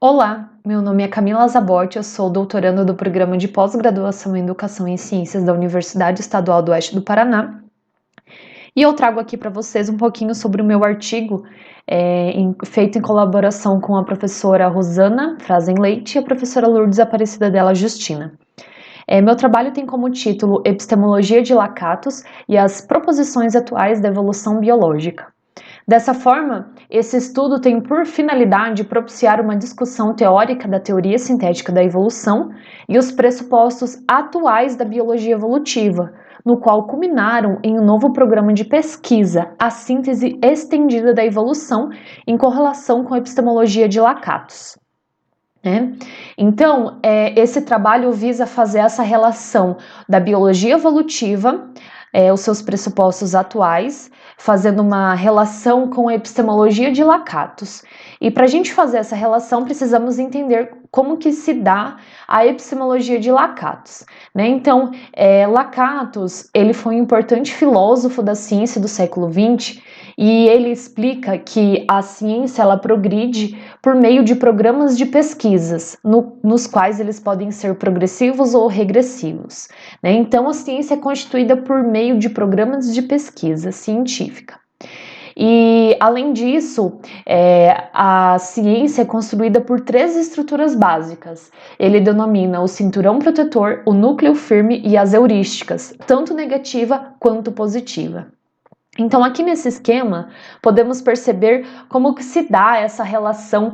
Olá, meu nome é Camila Zabotti, eu sou doutoranda do Programa de Pós-Graduação em Educação em Ciências da Universidade Estadual do Oeste do Paraná e eu trago aqui para vocês um pouquinho sobre o meu artigo feito em colaboração com a professora Rosana Frazen Leite e a professora Lourdes Aparecida Della Justina. Meu trabalho tem como título Epistemologia de Lakatos e as proposições atuais da evolução biológica. Dessa forma, esse estudo tem por finalidade propiciar uma discussão teórica da teoria sintética da evolução e os pressupostos atuais da biologia evolutiva, no qual culminaram em um novo programa de pesquisa, a síntese estendida da evolução em correlação com a epistemologia de Lakatos. Então, esse trabalho visa fazer essa relação da biologia evolutiva, os seus pressupostos atuais, fazendo uma relação com a epistemologia de Lakatos. E para a gente fazer essa relação, precisamos entender como que se dá a epistemologia de Lakatos. Então, Lakatos, ele foi um importante filósofo da ciência do século XX, e ele explica que a ciência ela progride por meio de programas de pesquisas, nos quais eles podem ser progressivos ou regressivos. Então, a ciência é constituída por meio de programas de pesquisa científica. E, além disso, a ciência é construída por três estruturas básicas. Ele denomina o cinturão protetor, o núcleo firme e as heurísticas, tanto negativa quanto positiva. Então, aqui nesse esquema, podemos perceber como que se dá essa relação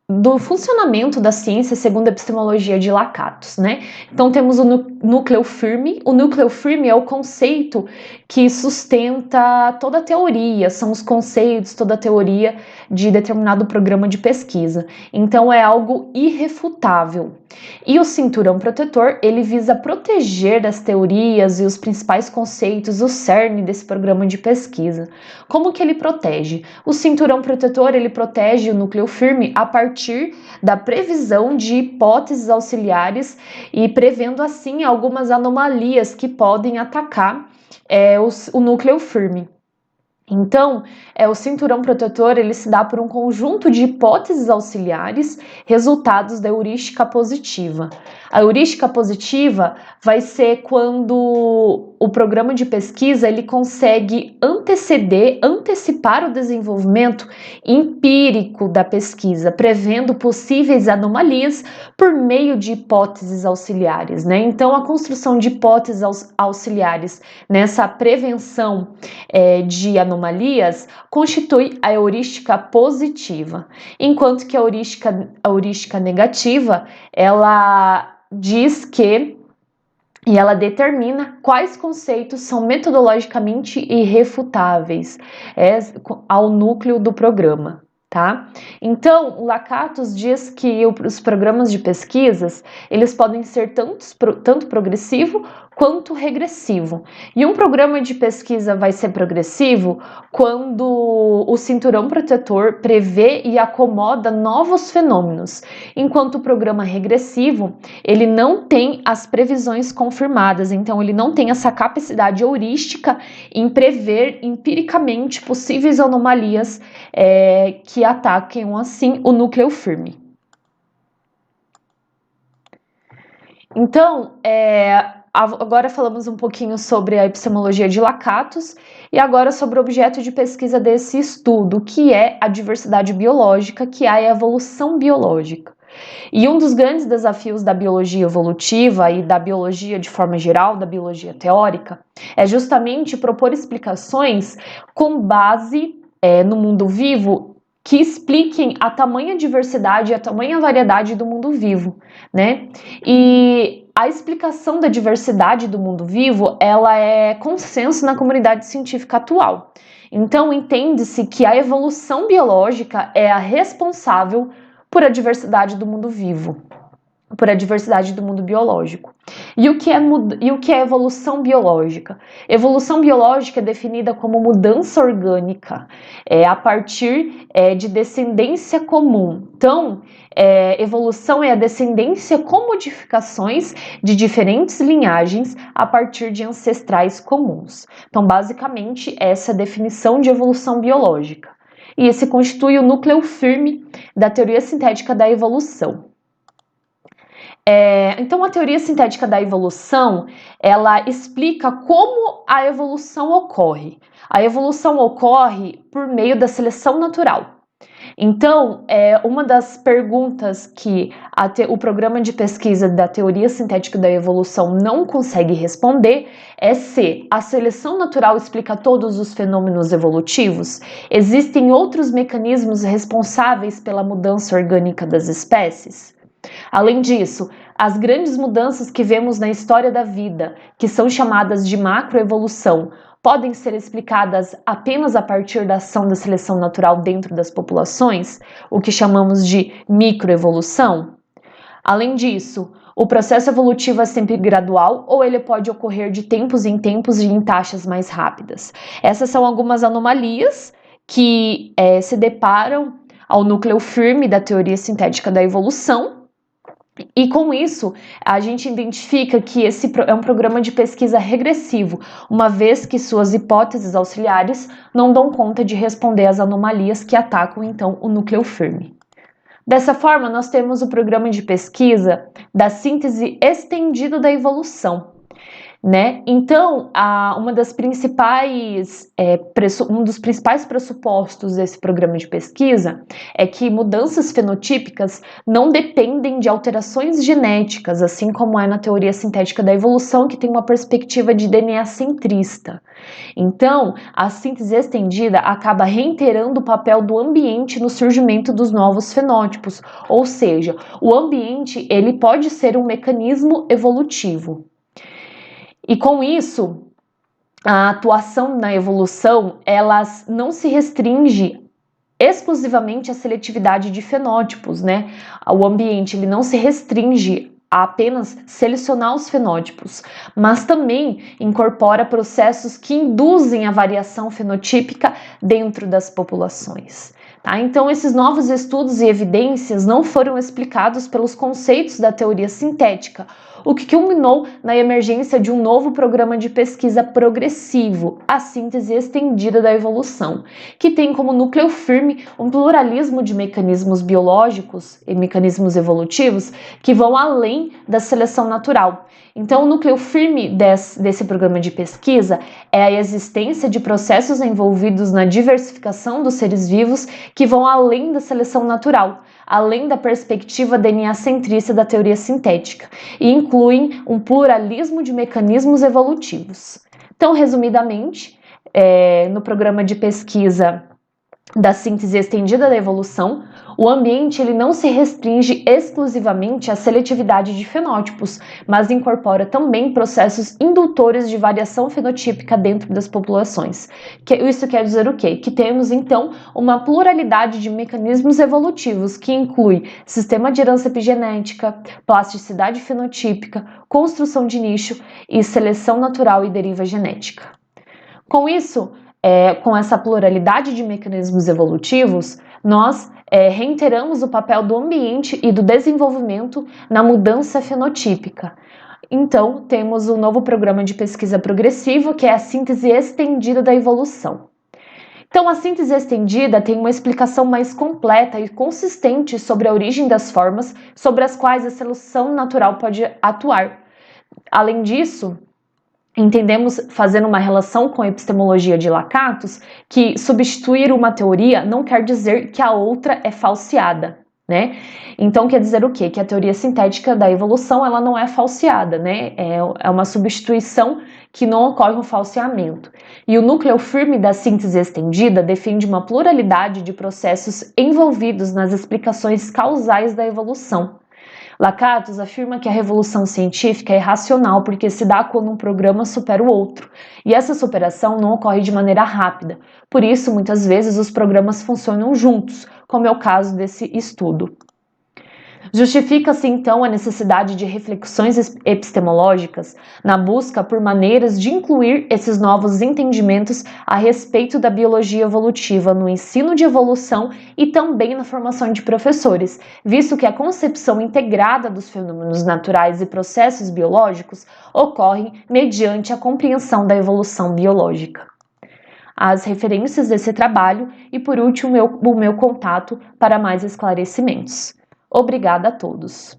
do funcionamento da ciência segundo a epistemologia de Lakatos, Então, temos o núcleo firme. O núcleo firme é o conceito que sustenta toda a teoria, são os conceitos, toda a teoria de determinado programa de pesquisa. Então, é algo irrefutável. E o cinturão protetor, ele visa proteger das teorias e os principais conceitos, o cerne desse programa de pesquisa. Como que ele protege? O cinturão protetor, ele protege o núcleo firme a partir da previsão de hipóteses auxiliares e prevendo assim algumas anomalias que podem atacar o núcleo firme. Então, o cinturão protetor ele se dá por um conjunto de hipóteses auxiliares resultados da heurística positiva. A heurística positiva vai ser quando o programa de pesquisa ele consegue antecipar o desenvolvimento empírico da pesquisa, prevendo possíveis anomalias por meio de hipóteses auxiliares. Então, a construção de hipóteses auxiliares nessa prevenção de anomalias constitui a heurística positiva, enquanto que a heurística negativa, ela diz que e ela determina quais conceitos são metodologicamente irrefutáveis ao núcleo do programa. Então, Lakatos diz que os programas de pesquisas eles podem ser tanto progressivo quanto regressivo. E um programa de pesquisa vai ser progressivo quando o cinturão protetor prevê e acomoda novos fenômenos, enquanto o programa regressivo ele não tem as previsões confirmadas, então ele não tem essa capacidade heurística em prever empiricamente possíveis anomalias que ataquem assim o núcleo firme. Então, agora falamos um pouquinho sobre a epistemologia de Lakatos e agora sobre o objeto de pesquisa desse estudo, que é a diversidade biológica, que é a evolução biológica. E um dos grandes desafios da biologia evolutiva e da biologia de forma geral, da biologia teórica, é justamente propor explicações com base no mundo vivo que expliquem a tamanha diversidade e a tamanha variedade do mundo vivo, E a explicação da diversidade do mundo vivo, ela é consenso na comunidade científica atual. Então, entende-se que a evolução biológica é a responsável por a diversidade do mundo vivo, por a diversidade do mundo biológico. E o que é evolução biológica? Evolução biológica é definida como mudança orgânica, a partir de descendência comum. Então, evolução é a descendência com modificações de diferentes linhagens a partir de ancestrais comuns. Então, basicamente, essa é a definição de evolução biológica. e esse constitui o núcleo firme da teoria sintética da evolução. Então, a teoria sintética da evolução, ela explica como a evolução ocorre. A evolução ocorre por meio da seleção natural. Então, uma das perguntas que o programa de pesquisa da teoria sintética da evolução não consegue responder é se a seleção natural explica todos os fenômenos evolutivos. Existem outros mecanismos responsáveis pela mudança orgânica das espécies? Além disso, as grandes mudanças que vemos na história da vida, que são chamadas de macroevolução, podem ser explicadas apenas a partir da ação da seleção natural dentro das populações, o que chamamos de microevolução? Além disso, o processo evolutivo é sempre gradual ou ele pode ocorrer de tempos em tempos e em taxas mais rápidas? Essas são algumas anomalias que se deparam ao núcleo firme da teoria sintética da evolução. E com isso, a gente identifica que esse é um programa de pesquisa regressivo, uma vez que suas hipóteses auxiliares não dão conta de responder às anomalias que atacam, então, o núcleo firme. Dessa forma, nós temos o programa de pesquisa da síntese estendida da evolução, né? Então, um dos principais pressupostos desse programa de pesquisa é que mudanças fenotípicas não dependem de alterações genéticas, assim como é na teoria sintética da evolução, que tem uma perspectiva de DNA centrista. Então, a síntese estendida acaba reiterando o papel do ambiente no surgimento dos novos fenótipos, ou seja, o ambiente ele pode ser um mecanismo evolutivo. E com isso, a atuação na evolução, ela não se restringe exclusivamente à seletividade de fenótipos, né? O ambiente, ele não se restringe a apenas selecionar os fenótipos, mas também incorpora processos que induzem a variação fenotípica dentro das populações. Tá? Então, esses novos estudos e evidências não foram explicados pelos conceitos da teoria sintética, o que culminou na emergência de um novo programa de pesquisa progressivo, a síntese estendida da evolução, que tem como núcleo firme um pluralismo de mecanismos biológicos e mecanismos evolutivos que vão além da seleção natural. Então, o núcleo firme desse programa de pesquisa é a existência de processos envolvidos na diversificação dos seres vivos que vão além da seleção natural, além da perspectiva DNA centrista da teoria sintética, e incluem um pluralismo de mecanismos evolutivos. Então, resumidamente, no programa de pesquisa da síntese estendida da evolução, o ambiente ele não se restringe exclusivamente à seletividade de fenótipos, mas incorpora também processos indutores de variação fenotípica dentro das populações. Isso quer dizer o quê? Que temos, então, uma pluralidade de mecanismos evolutivos que inclui sistema de herança epigenética, plasticidade fenotípica, construção de nicho e seleção natural e deriva genética. Com isso, com essa pluralidade de mecanismos evolutivos, nós reiteramos o papel do ambiente e do desenvolvimento na mudança fenotípica. Então, temos o novo programa de pesquisa progressivo, que é a síntese estendida da evolução. Então, a síntese estendida tem uma explicação mais completa e consistente sobre a origem das formas sobre as quais a seleção natural pode atuar. Além disso, entendemos, fazendo uma relação com a epistemologia de Lakatos, que substituir uma teoria não quer dizer que a outra é falseada, né? Então quer dizer o quê? Que a teoria sintética da evolução ela não é falseada, né? É uma substituição que não ocorre um falseamento. E o núcleo firme da síntese estendida defende uma pluralidade de processos envolvidos nas explicações causais da evolução. Lakatos afirma que a revolução científica é racional porque se dá quando um programa supera o outro, e essa superação não ocorre de maneira rápida. Por isso, muitas vezes, os programas funcionam juntos, como é o caso desse estudo. Justifica-se, então, a necessidade de reflexões epistemológicas na busca por maneiras de incluir esses novos entendimentos a respeito da biologia evolutiva no ensino de evolução e também na formação de professores, visto que a concepção integrada dos fenômenos naturais e processos biológicos ocorre mediante a compreensão da evolução biológica. as referências desse trabalho e, por último, o meu contato para mais esclarecimentos. Obrigada a todos.